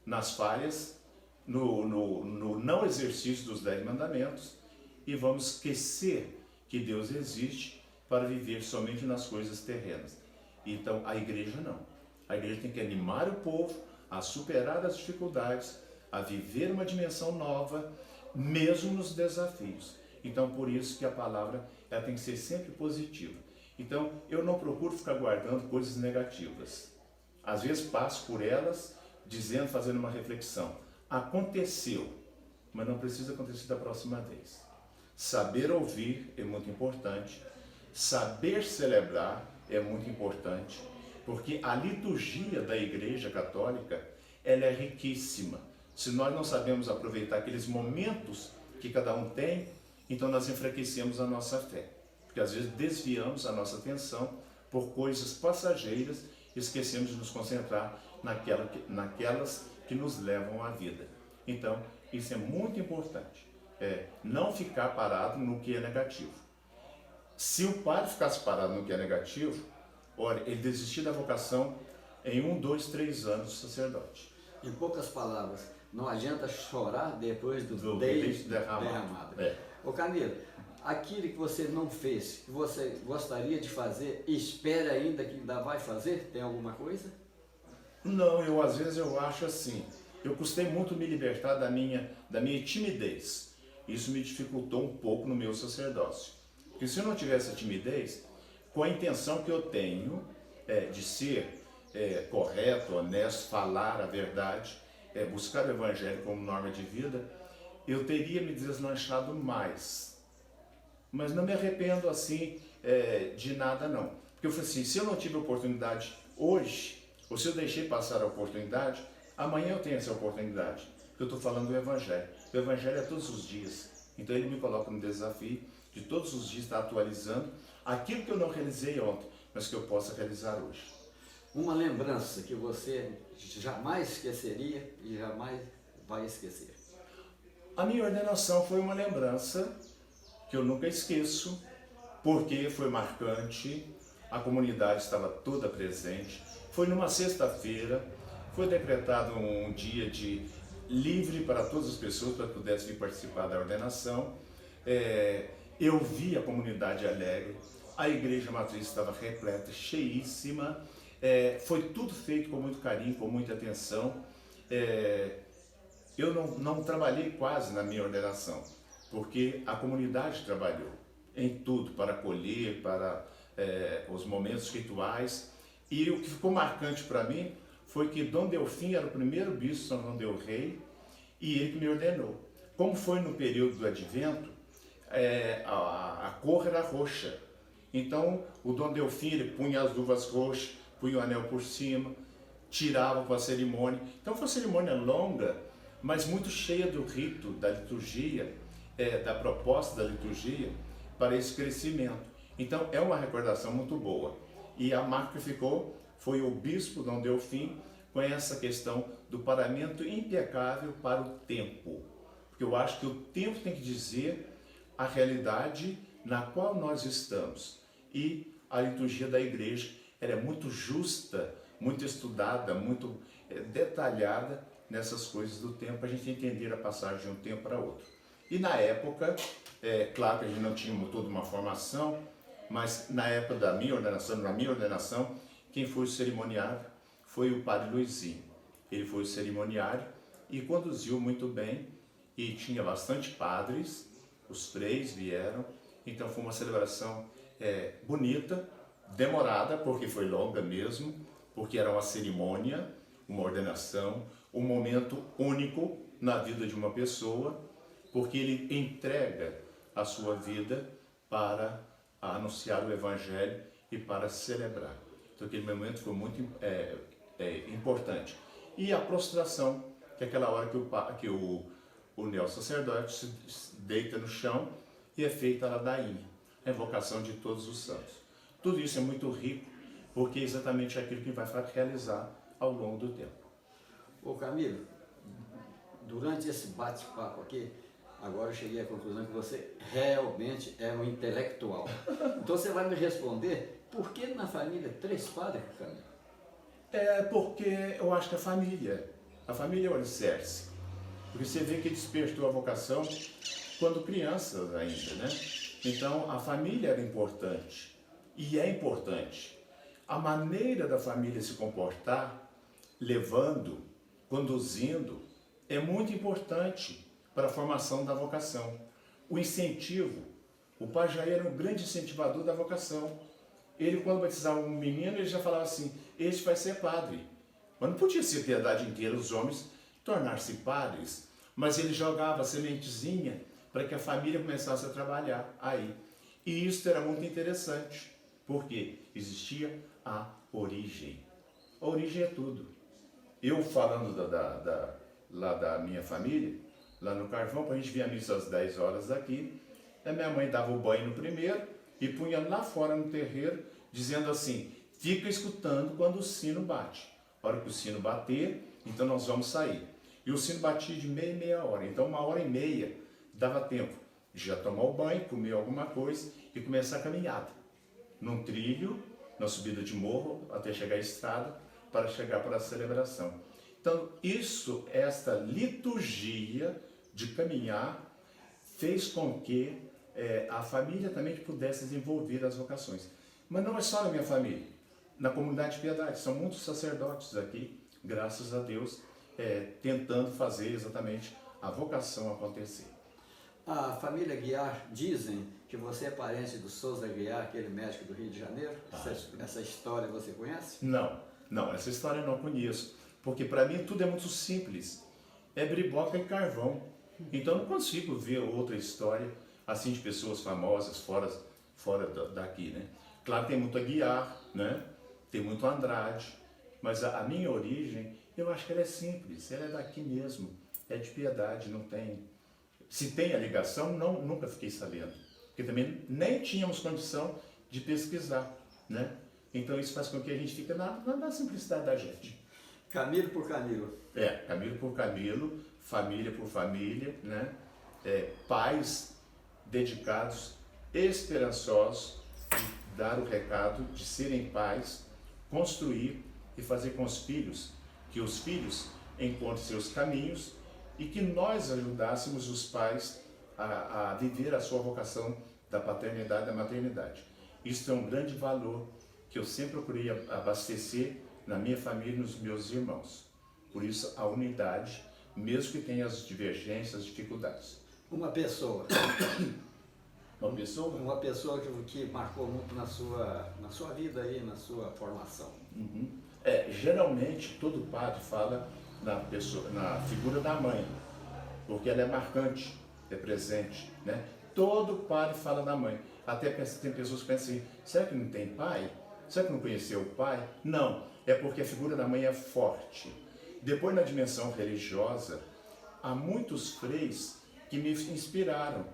nas falhas, no não exercício dos 10 mandamentos, e vamos esquecer que Deus existe para viver somente nas coisas terrenas. Então, a igreja não. A igreja tem que animar o povo a superar as dificuldades, a viver uma dimensão nova, mesmo nos desafios. Então, por isso que a palavra ela tem que ser sempre positiva. Então, eu não procuro ficar guardando coisas negativas. Às vezes passo por elas, fazendo uma reflexão. Aconteceu, mas não precisa acontecer da próxima vez. Saber ouvir é muito importante. Saber celebrar é muito importante, porque a liturgia da Igreja Católica ela é riquíssima. Se nós não sabemos aproveitar aqueles momentos que cada um tem, então nós enfraquecemos a nossa fé, porque às vezes desviamos a nossa atenção por coisas passageiras e esquecemos de nos concentrar naquelas que nos levam à vida. Então, isso é muito importante, não ficar parado no que é negativo. Se o padre ficasse parado no que é negativo, olha, ele desistiu da vocação em 1, 2, 3 anos de sacerdote. Em poucas palavras, não adianta chorar depois do leite derramado. Ô Camilo, aquilo que você não fez, que você gostaria de fazer, espera ainda que ainda vai fazer, tem alguma coisa? Não, às vezes eu acho assim, eu custei muito me libertar da minha timidez. Isso me dificultou um pouco no meu sacerdócio. Porque se eu não tivesse a timidez, com a intenção que eu tenho de ser correto, honesto, falar a verdade, buscar o Evangelho como norma de vida, eu teria me deslanchado mais. Mas não me arrependo assim de nada não. Porque eu falei assim, se eu não tive oportunidade hoje, ou se eu deixei passar a oportunidade, amanhã eu tenho essa oportunidade. porque eu estou falando do Evangelho. O Evangelho é todos os dias. Então ele me coloca no desafio de todos os dias estar atualizando aquilo que eu não realizei ontem, mas que eu possa realizar hoje. Uma lembrança que você jamais esqueceria e jamais vai esquecer. A minha ordenação foi uma lembrança que eu nunca esqueço, porque foi marcante, a comunidade estava toda presente. Foi numa sexta-feira, foi decretado um dia de livre para todas as pessoas para que pudessem vir participar da ordenação. Eu vi a comunidade alegre, a igreja matriz estava repleta, cheíssima. Foi tudo feito com muito carinho, com muita atenção. Eu não trabalhei quase na minha ordenação, porque a comunidade trabalhou em tudo, para acolher, para os momentos rituais. E o que ficou marcante para mim foi que Dom Delfim era o primeiro bispo de São João del Rei e ele que me ordenou. Como foi no período do Advento, a cor era roxa. Então o Dom Delfim ele punha as luvas roxas, punha o anel por cima, tirava com a cerimônia. Então foi uma cerimônia longa, mas muito cheia do rito, da liturgia, da proposta da liturgia para esse crescimento. Então é uma recordação muito boa. E a marca que ficou foi o bispo Dom Delfim com essa questão do paramento impecável para o tempo. Porque eu acho que o tempo tem que dizer a realidade na qual nós estamos. E a liturgia da igreja ela é muito justa, muito estudada, muito detalhada nessas coisas do tempo, a gente entender a passagem de um tempo para outro. E na época, claro que a gente não tinha toda uma formação, mas na época da minha ordenação, quem foi o cerimoniário foi o padre Luizinho. Ele foi o cerimoniário e conduziu muito bem, e tinha bastante padres, os freis vieram, então foi uma celebração bonita, demorada, porque foi longa mesmo, porque era uma cerimônia, uma ordenação, um momento único na vida de uma pessoa, porque ele entrega a sua vida para anunciar o Evangelho e para celebrar. Então aquele momento foi muito importante. E a prostração, que é aquela hora que o neo-sacerdote se deita no chão e é feita a ladainha, a invocação de todos os santos. Tudo isso é muito rico, porque é exatamente aquilo que vai realizar ao longo do tempo. Ô Camilo, durante esse bate-papo aqui, agora eu cheguei à conclusão que você realmente é um intelectual. Então você vai me responder, por que na família 3 padres, Camilo? Porque eu acho que a família é o alicerce. Porque você vê que despertou a vocação quando crianças ainda, né? Então a família era importante. E é importante. A maneira da família se comportar, levando, conduzindo, é muito importante para a formação da vocação. O incentivo. O pai já era um grande incentivador da vocação. Ele, quando batizava um menino, ele já falava assim, este vai ser padre. Mas não podia ser a piedade inteira os homens tornar-se padres. Mas ele jogava a sementezinha para que a família começasse a trabalhar aí. E isso era muito interessante. Porque existia a origem. A origem é tudo. Eu falando lá da minha família, lá no Carvão, para a gente vir a missa às 10 horas aqui, a minha mãe dava o banho no primeiro e punha lá fora no terreiro, dizendo assim, fica escutando quando o sino bate. A hora que o sino bater, então nós vamos sair. E o sino batia de meia em meia hora, então 1h30 dava tempo de já tomar o banho, comer alguma coisa e começar a caminhada. Num trilho, na subida de morro, até chegar à estrada, para chegar para a celebração. Então, esta liturgia de caminhar, fez com que a família também pudesse desenvolver as vocações. Mas não é só na minha família, na comunidade de piedade, são muitos sacerdotes aqui, graças a Deus, tentando fazer exatamente a vocação acontecer. A família Guiar dizem que você é parente do Souza Guiar, aquele médico do Rio de Janeiro. Essa história você conhece? Não, essa história eu não conheço, porque para mim tudo é muito simples, é briboca e carvão, então eu não consigo ver outra história assim de pessoas famosas fora daqui, né? Claro que tem muito Aguiar, né? Tem muito Andrade, mas a minha origem, eu acho que ela é simples, ela é daqui mesmo, é de piedade, não tem. Se tem a ligação, não, nunca fiquei sabendo. Porque também nem tínhamos condição de pesquisar, né? Então isso faz com que a gente fique na simplicidade da gente. Camilo por Camilo. Camilo por Camilo, família por família, né? Pais dedicados, esperançosos, de dar o recado de serem pais, construir e fazer com os filhos, que os filhos encontrem seus caminhos e que nós ajudássemos os pais a viver a sua vocação da paternidade e da maternidade. Isso é um grande valor que eu sempre procurei abastecer na minha família e nos meus irmãos. Por isso, a unidade, mesmo que tenha as divergências, as dificuldades. Uma pessoa Uma pessoa que marcou muito na sua vida aí, na sua formação. Geralmente, todo padre fala na figura da mãe, porque ela é marcante, é presente, né? Todo padre fala da mãe. Até tem pessoas que pensam assim, será que não tem pai? Será que não conheceu o pai? Não, é porque a figura da mãe é forte. Depois, na dimensão religiosa, há muitos freis que me inspiraram,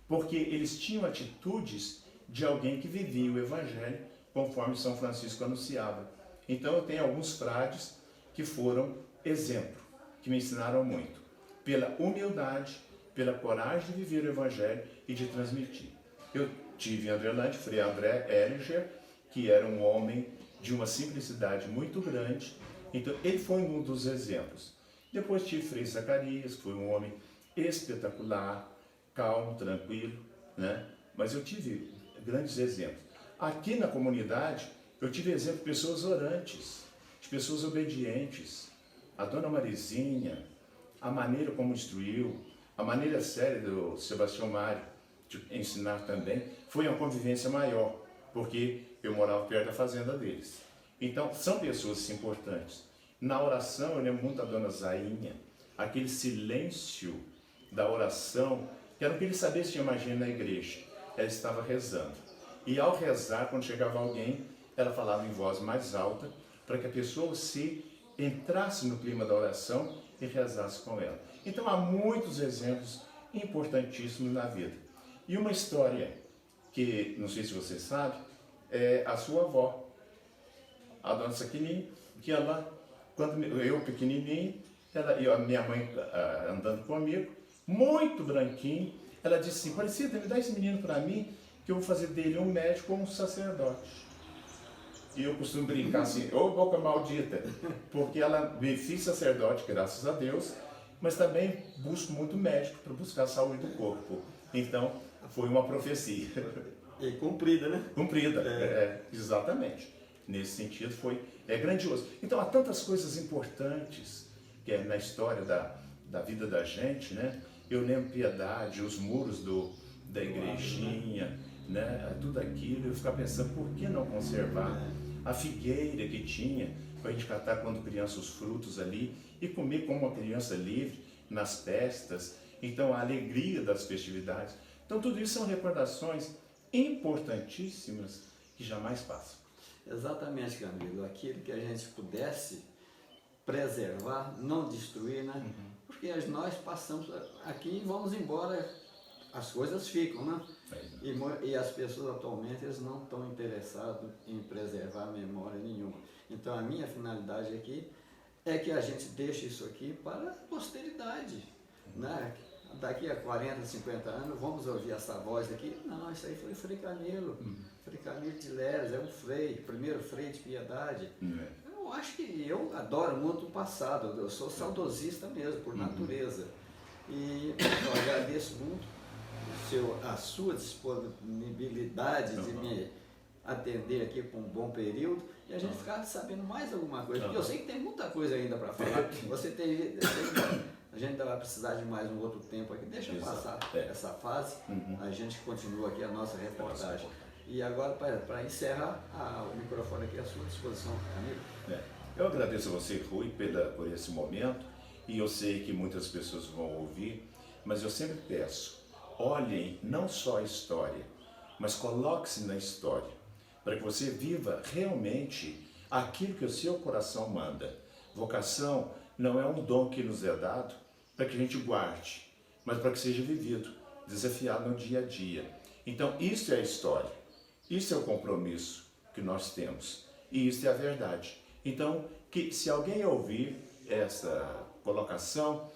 porque eles tinham atitudes de alguém que vivia o Evangelho, conforme São Francisco anunciava. Então eu tenho alguns frades que foram exemplo, que me ensinaram muito, pela humildade, pela coragem de viver o Evangelho e de transmitir. Eu tive em Andrelândia, Frei André Ellinger, que era um homem de uma simplicidade muito grande, então ele foi um dos exemplos. Depois tive Frei Zacarias, que foi um homem espetacular, calmo, tranquilo, né? Mas eu tive grandes exemplos. Aqui na comunidade, eu tive exemplo de pessoas orantes, de pessoas obedientes. A Dona Marizinha, a maneira como instruiu, a maneira séria do Sebastião Mário de ensinar também, foi uma convivência maior, porque eu morava perto da fazenda deles. Então, são pessoas importantes. Na oração, eu lembro muito da Dona Zainha, aquele silêncio da oração, que era o que ele sabia se tinha magia na igreja. Ela estava rezando. E ao rezar, quando chegava alguém, ela falava em voz mais alta, para que a pessoa se entrasse no clima da oração e rezasse com ela. Então há muitos exemplos importantíssimos na vida. E uma história que, não sei se você sabe, é a sua avó, a Dona Saquini, que ela, quando eu pequenininho, e a minha mãe andando comigo, muito branquinho, ela disse assim, Aparecida, me dá esse menino para mim, que eu vou fazer dele um médico ou um sacerdote. E eu costumo brincar assim, ô boca maldita, porque ela me fiz sacerdote, graças a Deus, mas também busco muito médico para buscar a saúde do corpo. Então, foi uma profecia. E cumprida, né? Cumprida, exatamente. Nesse sentido, é grandioso. Então, há tantas coisas importantes que é na história da vida da gente, né? Eu lembro Piedade, os muros da igrejinha, né? Tudo aquilo, eu ficava pensando, por que não conservar? A figueira que tinha, para a gente catar quando criança os frutos ali e comer como uma criança livre nas festas. Então, a alegria das festividades. Então, tudo isso são recordações importantíssimas que jamais passam. Exatamente, Camilo. Aquilo que a gente pudesse preservar, não destruir, né? Porque nós passamos aqui e vamos embora, as coisas ficam, né? E as pessoas atualmente eles não estão interessadas em preservar memória nenhuma. Então a minha finalidade aqui é que a gente deixe isso aqui para a posteridade, né? Daqui a 40, 50 anos vamos ouvir essa voz aqui. Não, isso aí foi Frei Camilo, Frei Camilo de Leles, é um frei, primeiro frei de Piedade. Eu acho que eu adoro muito o passado, eu sou saudosista mesmo, por natureza. E eu agradeço muito a sua disponibilidade de me atender aqui por um bom período e a gente ficar sabendo mais alguma coisa, porque eu sei que tem muita coisa ainda para falar. A gente ainda vai precisar de mais um outro tempo aqui, deixa passar essa fase, a gente continua aqui a nossa reportagem. E agora, para encerrar, o microfone aqui à sua disposição, Camilo. Eu agradeço a você, Rui, por esse momento, e eu sei que muitas pessoas vão ouvir, mas eu sempre peço, olhem não só a história, mas coloque-se na história, para que você viva realmente aquilo que o seu coração manda. Vocação não é um dom que nos é dado, para que a gente guarde, mas para que seja vivido, desafiado no dia a dia. Então, isso é a história, isso é o compromisso que nós temos, e isso é a verdade. Então, que se alguém ouvir essa colocação,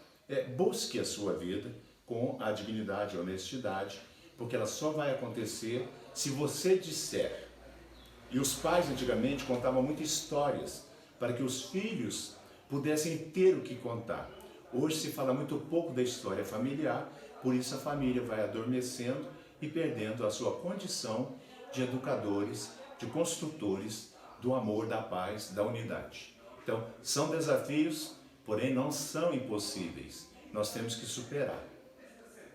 busque a sua vida com a dignidade e a honestidade, porque ela só vai acontecer se você disser. E os pais antigamente contavam muitas histórias para que os filhos pudessem ter o que contar. Hoje se fala muito pouco da história familiar, por isso a família vai adormecendo e perdendo a sua condição de educadores, de construtores do amor, da paz, da unidade. Então, são desafios, porém não são impossíveis. Nós temos que superar.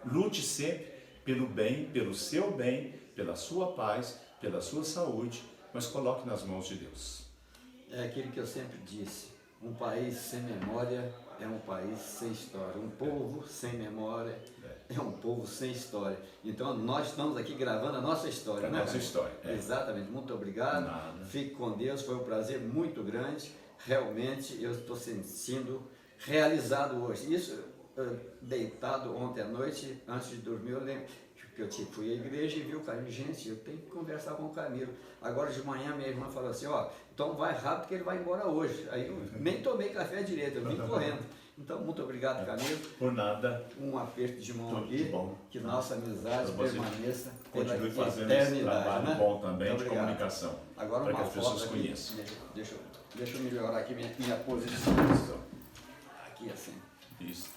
Lute sempre pelo bem, pelo seu bem, pela sua paz, pela sua saúde, mas coloque nas mãos de Deus. É aquilo que eu sempre disse, um país sem memória é um país sem história, um povo sem memória é um povo sem história. Então nós estamos aqui gravando a nossa história, né? Nossa história. Exatamente, muito obrigado. Nada. Fique com Deus, foi um prazer muito grande. Realmente eu estou sentindo realizado hoje. Isso, deitado ontem à noite, antes de dormir, eu lembro que eu fui à igreja e vi o Camilo. Gente, eu tenho que conversar com o Camilo. Agora de manhã minha irmã falou assim, ó, então vai rápido que ele vai embora hoje. Aí eu nem tomei café direito, eu vim correndo. Então, muito obrigado, Camilo. Por nada. Um aperto de mão Tudo aqui. Bom. Que nossa amizade permaneça pela Continue fazendo esse trabalho, né? Bom também de comunicação. Agora para uma que as pessoas foto aqui. Conheçam. Deixa eu melhorar aqui minha posição. Isso. Aqui assim. Isso.